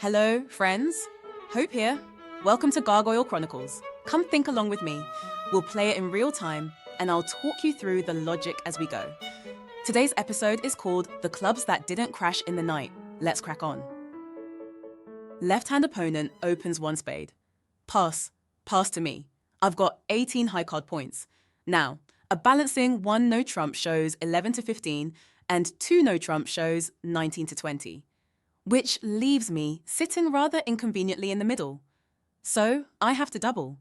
Hello, friends. Hope here. Welcome to Gargoyle Chronicles. Come think along with me. We'll play it in real time, and I'll talk you through the logic as we go. Today's episode is called The Clubs That Didn't Crash in the Night. Let's crack on. Left-hand opponent opens one spade. Pass. Pass to me. I've got 18 high card points. Now, a balancing 1 no trump shows 11 to 15, and 2 no trump shows 19 to 20. Which leaves me sitting rather inconveniently in the middle. So I have to double.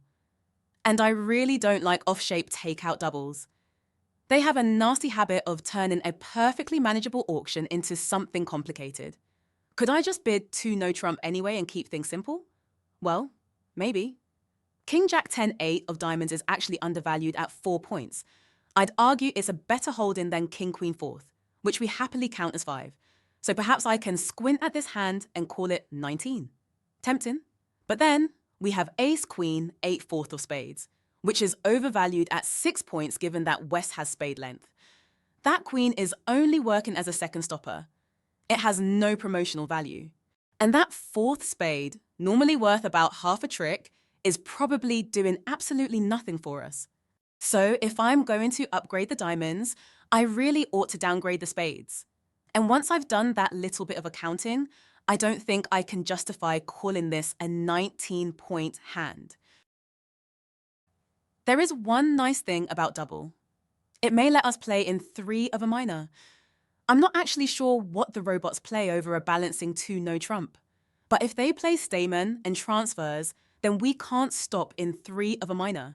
And I really don't like off-shape takeout doubles. They have a nasty habit of turning a perfectly manageable auction into something complicated. Could I just bid 2 no trump anyway and keep things simple? Well, maybe. King Jack 10-8 of diamonds is actually undervalued at 4 points. I'd argue it's a better holding than King Queen 4th, which we happily count as 5. So perhaps I can squint at this hand and call it 19. Tempting. But then we have Ace Queen 8/4 of spades, which is overvalued at 6 points given that West has spade length. That queen is only working as a second stopper. It has no promotional value. And that 4th spade, normally worth about half a trick, is probably doing absolutely nothing for us. So if I'm going to upgrade the diamonds, I really ought to downgrade the spades. And once I've done that little bit of accounting, I don't think I can justify calling this a 19-point hand. There is one nice thing about double. It may let us play in 3 of a minor. I'm not actually sure what the robots play over a balancing 2 no trump. But if they play Stayman and transfers, then we can't stop in 3 of a minor.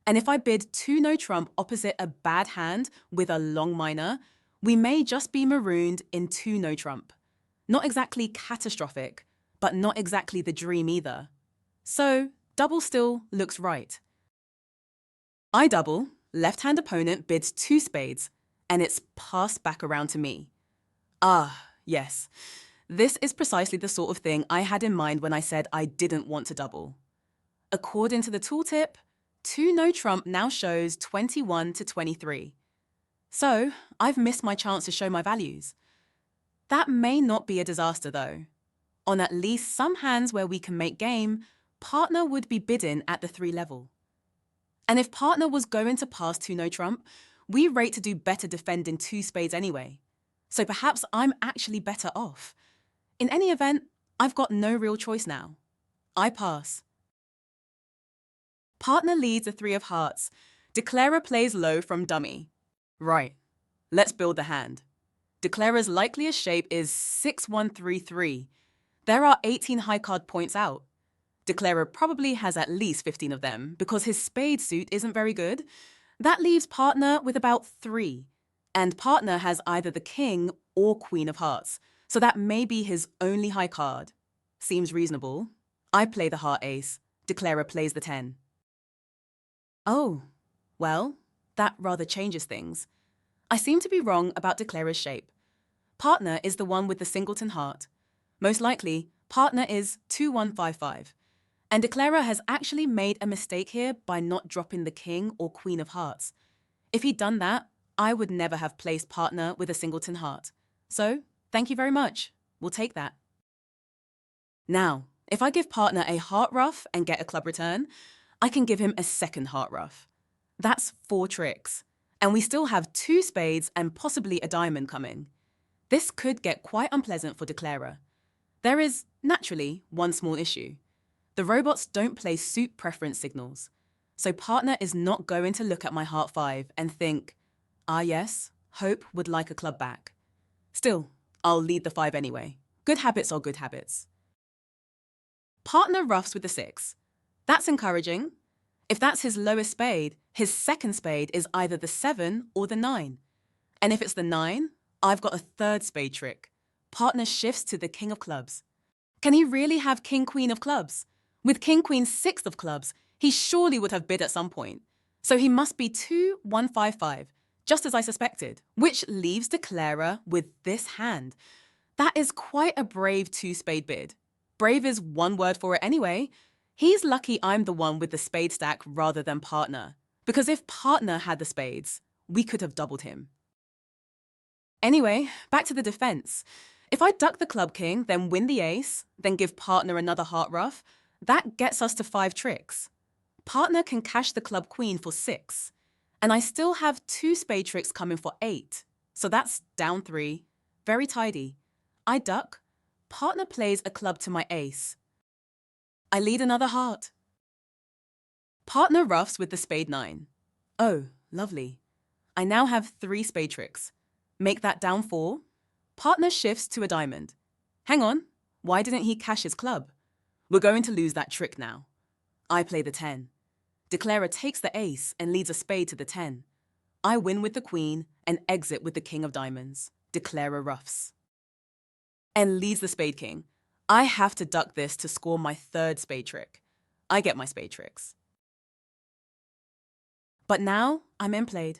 And if I bid 2 no trump opposite a bad hand with a long minor, we may just be marooned in 2 no trump. Not exactly catastrophic, but not exactly the dream either. So, double still looks right. I double, left-hand opponent bids 2 spades, and it's passed back around to me. Ah, yes. This is precisely the sort of thing I had in mind when I said I didn't want to double. According to the tooltip, 2 no trump now shows 21 to 23. So, I've missed my chance to show my values. That may not be a disaster though. On at least some hands where we can make game, partner would be bidding at the 3 level. And if partner was going to pass 2 no trump, we rate to do better defending 2 spades anyway. So perhaps I'm actually better off. In any event, I've got no real choice now. I pass. Partner leads the 3 of hearts. Declarer plays low from dummy. Right, let's build the hand. Declarer's likeliest shape is 6-1-3-3. There are 18 high card points out. Declarer probably has at least 15 of them because his spade suit isn't very good. That leaves partner with about 3. And partner has either the king or queen of hearts, so that may be his only high card. Seems reasonable. I play the heart ace. Declarer plays the 10. Oh, well, that rather changes things. I seem to be wrong about Declarer's shape. Partner is the one with the singleton heart. Most likely, partner is 2-1-5-5. And Declarer has actually made a mistake here by not dropping the king or queen of hearts. If he'd done that, I would never have placed partner with a singleton heart. So, thank you very much. We'll take that. Now, if I give partner a heart ruff and get a club return, I can give him a second heart ruff. That's 4 tricks. And we still have 2 spades and possibly a diamond coming. This could get quite unpleasant for Declarer. There is, naturally, one small issue. The robots don't play suit preference signals. So partner is not going to look at my heart 5 and think, ah yes, Hope would like a club back. Still, I'll lead the 5 anyway. Good habits are good habits. Partner ruffs with the 6. That's encouraging. If that's his lowest spade, his second spade is either the 7 or the 9. And if it's the 9, I've got a 3rd spade trick. Partner shifts to the king of clubs. Can he really have king-queen of clubs? With king-queen 6th of clubs, he surely would have bid at some point. So he must be 2-1-5-5, just as I suspected, which leaves Declarer with this hand. That is quite a brave 2-spade bid. Brave is one word for it anyway. He's lucky I'm the one with the spade stack rather than partner, because if partner had the spades, we could have doubled him. Anyway, back to the defense. If I duck the club king, then win the ace, then give partner another heart ruff, that gets us to 5 tricks. Partner can cash the club queen for 6, and I still have 2 spade tricks coming for 8. So that's down 3. Very tidy. I duck. Partner plays a club to my ace. I lead another heart. Partner ruffs with the spade 9. Oh, lovely. I now have 3 spade tricks. Make that down 4. Partner shifts to a diamond. Hang on, why didn't he cash his club? We're going to lose that trick now. I play the 10. Declarer takes the ace and leads a spade to the 10. I win with the queen and exit with the king of diamonds. Declarer ruffs. And leads the spade king. I have to duck this to score my 3rd spade trick. I get my spade tricks. But now I'm endplayed.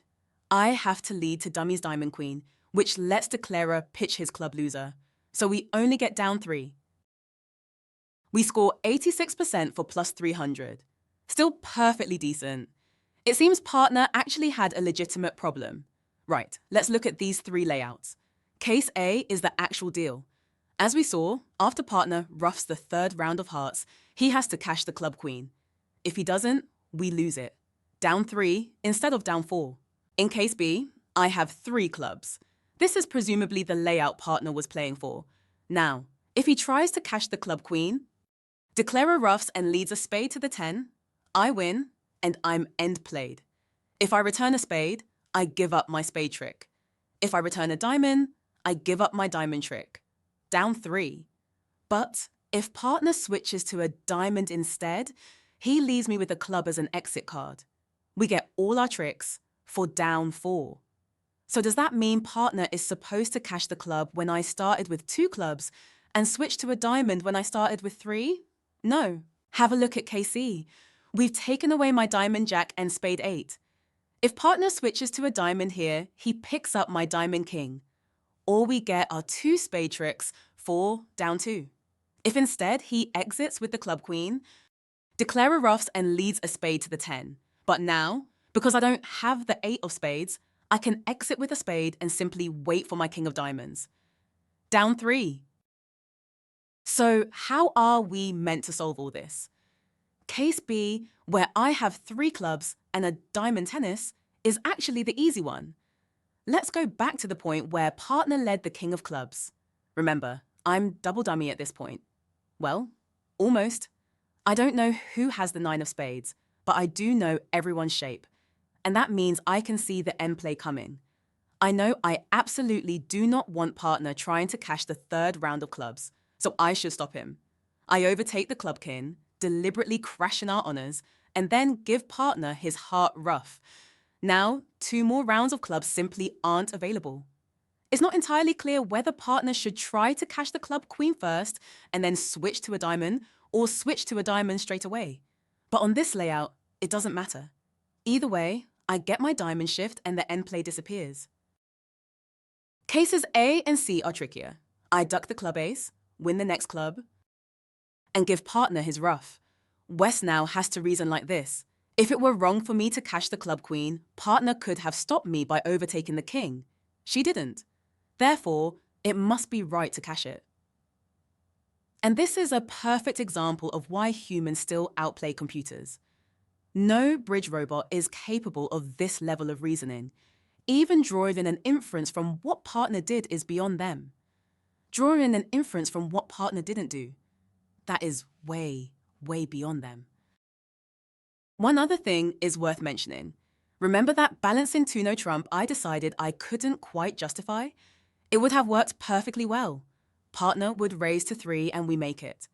I have to lead to dummy's diamond queen, which lets Declarer pitch his club loser. So we only get down 3. We score 86% for plus 300. Still perfectly decent. It seems partner actually had a legitimate problem. Right, let's look at these 3 layouts. Case A is the actual deal. As we saw, after partner roughs the 3rd round of hearts, he has to cash the club queen. If he doesn't, we lose it. Down 3 instead of down 4. In case B, I have 3 clubs. This is presumably the layout partner was playing for. Now, if he tries to cash the club queen, Declarer ruffs and leads a spade to the 10, I win, and I'm end played. If I return a spade, I give up my spade trick. If I return a diamond, I give up my diamond trick. Down 3. But if partner switches to a diamond instead, he leaves me with a club as an exit card. We get all our tricks for down 4. So does that mean partner is supposed to cash the club when I started with 2 clubs and switch to a diamond when I started with 3? No. Have a look at KC. We've taken away my diamond jack and spade 8. If partner switches to a diamond here, he picks up my diamond king. All we get are 2 spade tricks for down 2. If instead he exits with the club queen, Declarer ruffs and leads a spade to the 10. But now, because I don't have the 8 of spades, I can exit with a spade and simply wait for my king of diamonds. Down 3. So how are we meant to solve all this? Case B, where I have 3 clubs and a diamond tennis, is actually the easy one. Let's go back to the point where partner led the king of clubs. Remember, I'm double dummy at this point. Well, almost. I don't know who has the 9 of spades, but I do know everyone's shape. And that means I can see the end play coming. I know I absolutely do not want partner trying to cash the 3rd round of clubs, so I should stop him. I overtake the club king, deliberately crash in our honors, and then give partner his heart ruff. Now, 2 more rounds of clubs simply aren't available. It's not entirely clear whether partner should try to cash the club queen first and then switch to a diamond, or switch to a diamond straight away. But on this layout, it doesn't matter. Either way, I get my diamond shift and the end play disappears. Cases A and C are trickier. I duck the club ace, win the next club, and give partner his ruff. West now has to reason like this. If it were wrong for me to cash the club queen, partner could have stopped me by overtaking the king. She didn't. Therefore, it must be right to cash it. And this is a perfect example of why humans still outplay computers. No bridge robot is capable of this level of reasoning. Even drawing in an inference from what partner did is beyond them. Drawing in an inference from what partner didn't do, that is way, way beyond them. One other thing is worth mentioning. Remember that balancing 2 no trump I decided I couldn't quite justify? It would have worked perfectly well. Partner would raise to 3 and we make it.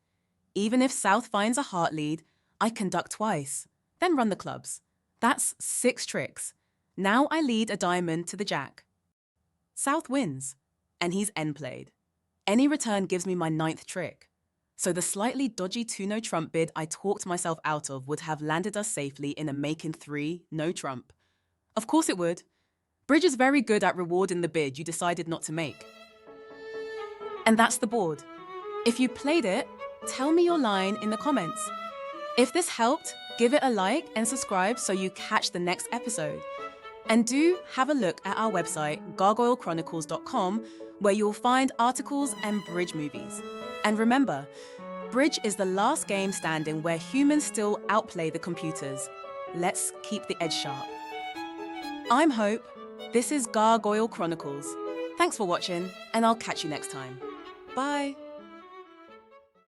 Even if South finds a heart lead, I can duck twice, then run the clubs. That's 6 tricks. Now I lead a diamond to the jack. South wins, and he's end played. Any return gives me my 9th trick. So the slightly dodgy 2 no trump bid I talked myself out of would have landed us safely in a making 3 no trump. Of course it would. Bridge is very good at rewarding the bid you decided not to make. And that's the board. If you played it, tell me your line in the comments. If this helped, give it a like and subscribe so you catch the next episode. And do have a look at our website, gargoylechronicles.com, where you'll find articles and Bridge movies. And remember, Bridge is the last game standing where humans still outplay the computers. Let's keep the edge sharp. I'm Hope. This is Gargoyle Chronicles. Thanks for watching, and I'll catch you next time. Bye.